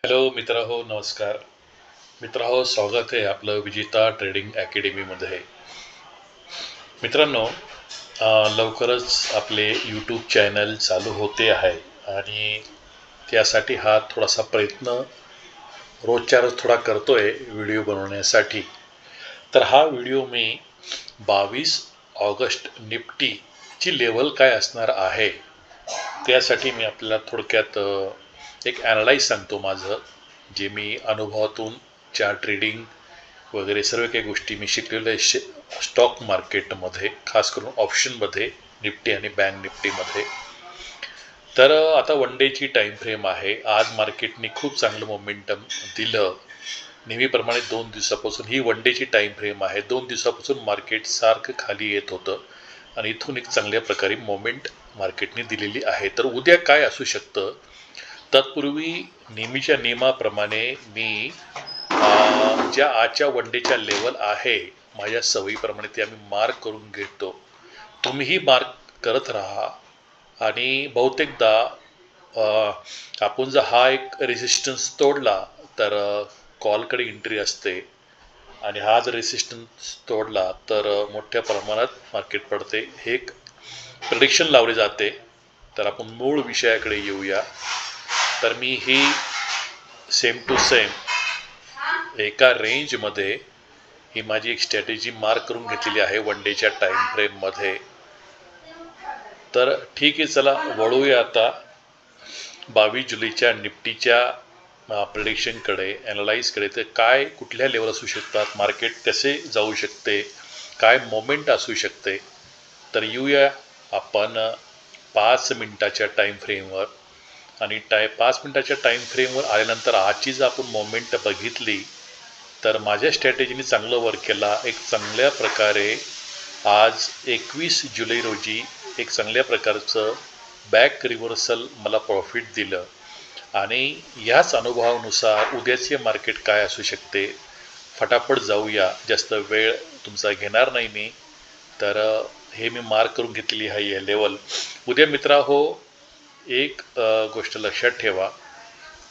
Hello मित्रहो, नमस्कार. मित्रहो, स्वागत आहे आपलं विजेता ट्रेडिंग अकॅडमीमध्ये. मित्रांनो, लवकरच आपले यूट्यूब चॅनल चालू होते आहे आणि त्यासाठी हा थोडासा प्रयत्न रोजच्या रोज थोडा करतोय व्हिडिओ बनवण्यासाठी. तर हा व्हिडिओ मी 22 ऑगस्ट निफ्टीची लेवल काय असणार आहे त्यासाठी मी आपल्याला थोडक्यात एक ॲनालाइज सांगतो माझं, जे मी अनुभवातून ट्रेडिंग वगैरे सर्व काही गोष्टी मी शिकलेल्या आहे स्टॉक मार्केटमध्ये, खास करून ऑप्शनमध्ये, निफ्टी आणि बँक निफ्टीमध्ये. तर आता वन डेची टाईम फ्रेम आहे. आज मार्केटने खूप चांगलं मोमेंटम दिलं. नेहमीप्रमाणे 2 दिवसापासून ही वन डेची टाईम फ्रेम आहे. 2 दिवसापासून मार्केट सारखं खाली येत होतं आणि इथून एक चांगल्या प्रकारे मोमेंट मार्केटने दिलेली आहे. तर उद्या काय असू शकतं, तत्पूर्वी नेहमीच्या नियमाप्रमाणे मी ज्या आजच्या वन डेच्या लेवल आहे माझ्या सवयीप्रमाणे ते आम्ही मार्क करून घेतो. तुम्हीही मार्क करत राहा आणि बहुतेकदा आपण जर हा एक रेजिस्टन्स तोडला तर कॉलकडे एंट्री असते आणि हा जर रेसिस्टन्स तोडला तर मोठ्या प्रमाणात मार्केट पडते. हे एक प्रेडिक्शन लावले जाते. तर आपण मूळ विषयाकडे येऊया. तर मी ही सेम टू सेम एका रेंजमध्ये ही माझी एक स्ट्रॅटेजी मार्क करून घेतलेली आहे वन डेच्या टाईम फ्रेममध्ये. तर ठीक आहे, चला वळूया आता 22 जुलैच्या निफ्टीच्या प्रेडिक्शनकडे, ॲनालाइजकडे. तर काय कुठल्या लेवल असू शकतात, मार्केट कसे जाऊ शकते, काय मोमेंट असू शकते. तर येऊया आपण 5 मिनटाच्या टाईम फ्रेमवर. आणि 5 मिनटाच्या टाईम फ्रेमवर आल्यानंतर आजची जर आपण मोमेंट बघितली तर माझ्या स्ट्रॅटेजीने चांगलं वर्क केला. एक चांगल्या प्रकारे आज 21 जुलै रोजी एक चांगल्या प्रकारचं बॅक रिव्हर्सल मला प्रॉफिट दिलं. आणि याच अनुभवानुसार उद्याचे मार्केट काय असू शकते, फटाफट जाऊया. जास्त वेळ तुमचा घेणार नाही मी. तर हे मी मार्क करून घेतलेली आहे या लेवल. उद्या मित्रांनो, एक गोष्ट लक्षात ठेवा,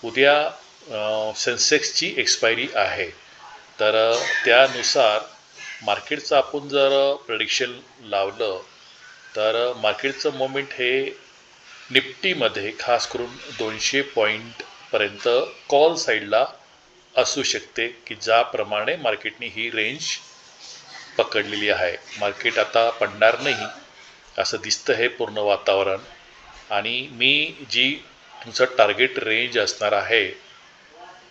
उद्या सेन्सेक्सची एक्सपायरी आहे. तर त्यानुसार मार्केटचं आपण जर प्रेडिक्शन लावलं तर मार्केटचं मोमेंट हे निफ्टीमध्ये खास करून 200 पॉईंटपर्यंत कॉल साईडला असू शकते, की ज्याप्रमाणे मार्केटने ही रेंज पकडलेली आहे. मार्केट आता पडणार नाही असं दिसतं हे पूर्ण वातावरण. आणि मी जी तुमचं टार्गेट रेंज असणार आहे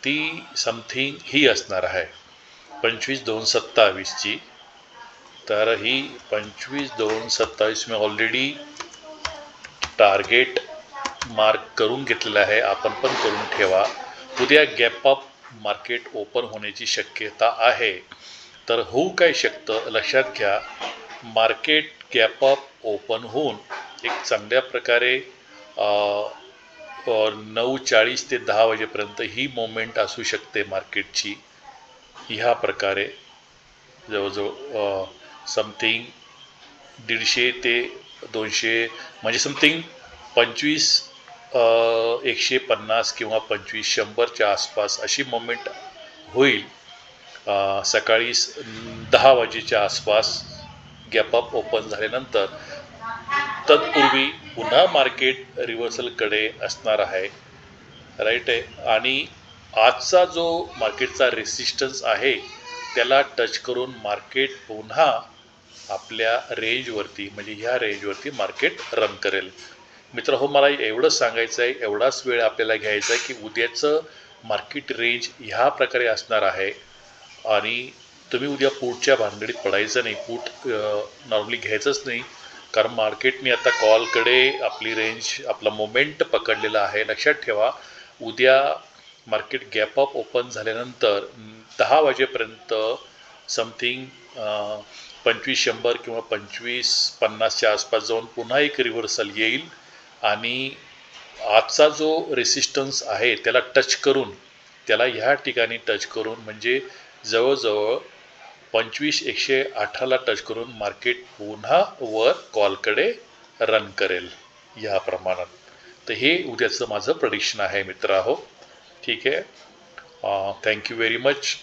ती समथिंग ही असणार आहे 25,227ची. तर ही 25,227 मी ऑलरेडी टार्गेट मार्क करून घेतलेलं आहे. आपण पण करून ठेवा. उद्या गॅप अप मार्केट ओपन होण्याची शक्यता आहे. तर होऊ काय शकतं लक्षात घ्या, मार्केट गॅप अप ओपन होऊन एक चांगल्या प्रकारे 9:40 ते 10 वाजेपर्यंत ही मोमेंट असू शकते मार्केटची. ह्या प्रकारे जवळजवळ समथिंग 150 ते 200 म्हणजे समथिंग 25 150 किंवा 2500च्या आसपास अशी मोमेंट होईल सकाळी 10 वाजेच्या आसपास गॅप अप ओपन झाल्यानंतर. तत्पूर्वी पुन्हा मार्केट रिव्हर्सलकडे असणार आहे, राईट आहे. आणि आजचा जो मार्केटचा रेसिस्टन्स आहे त्याला टच करून मार्केट पुन्हा आपल्या रेंजवरती म्हणजे ह्या रेंजवरती मार्केट रन करेल. मित्र मला एवढंच सांगायचं आहे, एवढाच वेळ आपल्याला घ्यायचा आहे की उद्याचं मार्केट रेंज ह्या प्रकारे असणार आहे. आणि तुम्ही उद्या पुटच्या भानगडीत पडायचं नाही. पुट नॉर्मली घ्यायचंच नाही, कारण मार्केटने आता कॉलकडे आपली रेंज, आपला मोमेंट पकडलेला आहे. लक्षात ठेवा, उद्या मार्केट गॅप अप ओपन झाल्यानंतर 10 वाजेपर्यंत समथिंग 2500 किंवा 2550च्या आसपास जाऊन पुन्हा एक रिव्हर्सल येईल. आणि आजचा जो रेसिस्टन्स आहे त्याला टच करून, त्याला ह्या ठिकाणी टच करून म्हणजे जवळजवळ 25,118ला टच करून मार्केट पुन्हा वर कॉलकडे रन करेल ह्या प्रमाणात. तर हे उद्याचं माझं प्रेडिक्शन आहे मित्रांनो. ठीक आहे. Thank you very much.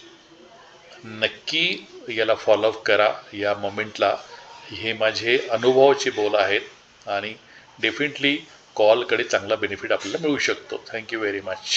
नक्की याला फॉलोअप करा या मोमेंटला. हे माझे अनुभवाचे बोल आहेत आणि डेफिनेटली कॉलकडे चांगला बेनिफिट आपल्याला मिळू शकतो. Thank you very much.